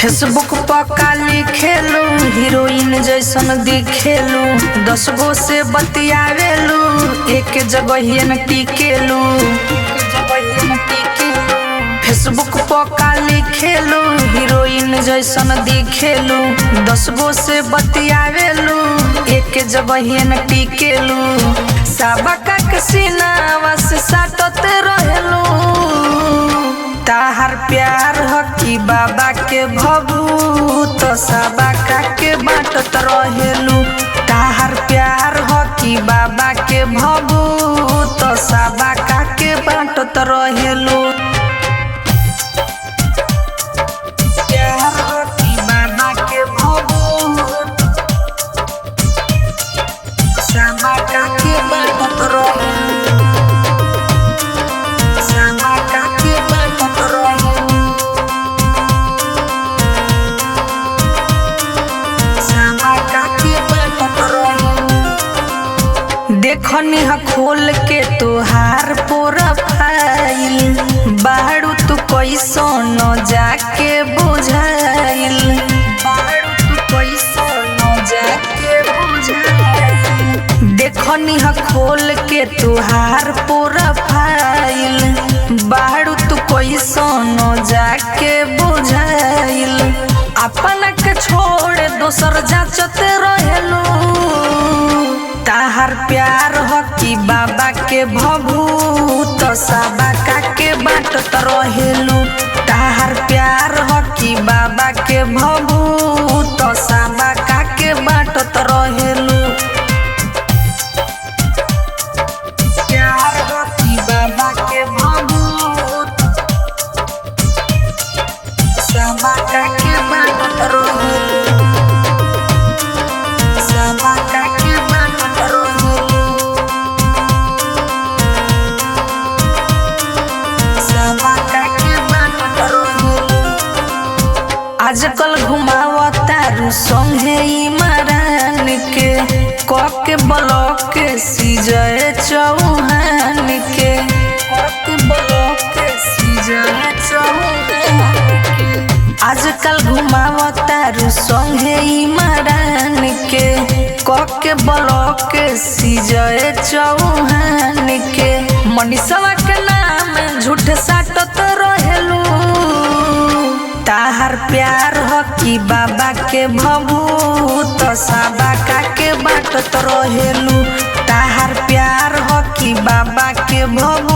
Facebook पर काली खेलू heroine जैसन दिखेलू 10 गो से बतियावेलू एक जगह न टिकेलू। फेसबुक पर काली खेलू हीरोइन जैसन दिखेलू 10 गो से बतियावेलू एक जगह न टिकेलू। सबका के सीनावा से साटत रहेलू ताहर प्यार ह कि बाबा के भभूत सबका के बाटत रहेलू। ताहर प्यार ह कि बाबा के भभूत सबका के बाटत रहेलू। देखनी ह खोल के तोहार प्रोफाइल बाड़ू तू कैसन जाके बुझाइल। देखनी ह खोल के तोहार प्रोफाइल बाड़ू तू कैसन जाके बुझाइल। अपन के छोड़ दोसर जाचत रहेलू ताहर प्यार ह कि बाबा के भभूत सबका के बाटत रहेलू। ताहर प्यार ह कि बाबा के भभूत सबका के बाटत रहेलू। प्यार ह कि बाबा के भभूत सबका के बाटत रहेलू। आजकल घुमावतारू संगे इमरान के कके ब्लॉक सीजय चौहान के आजकल घुमावतारू संगे इमरान के कके ब्लॉक सीजय चौहान के। मनीषवा के नाम झूठ साटत रहेलू ताहर प्यार ह कि बाबा के भभूत सबका के बाटत रहेलू। ताहर प्यार ह कि बाबा के भभूत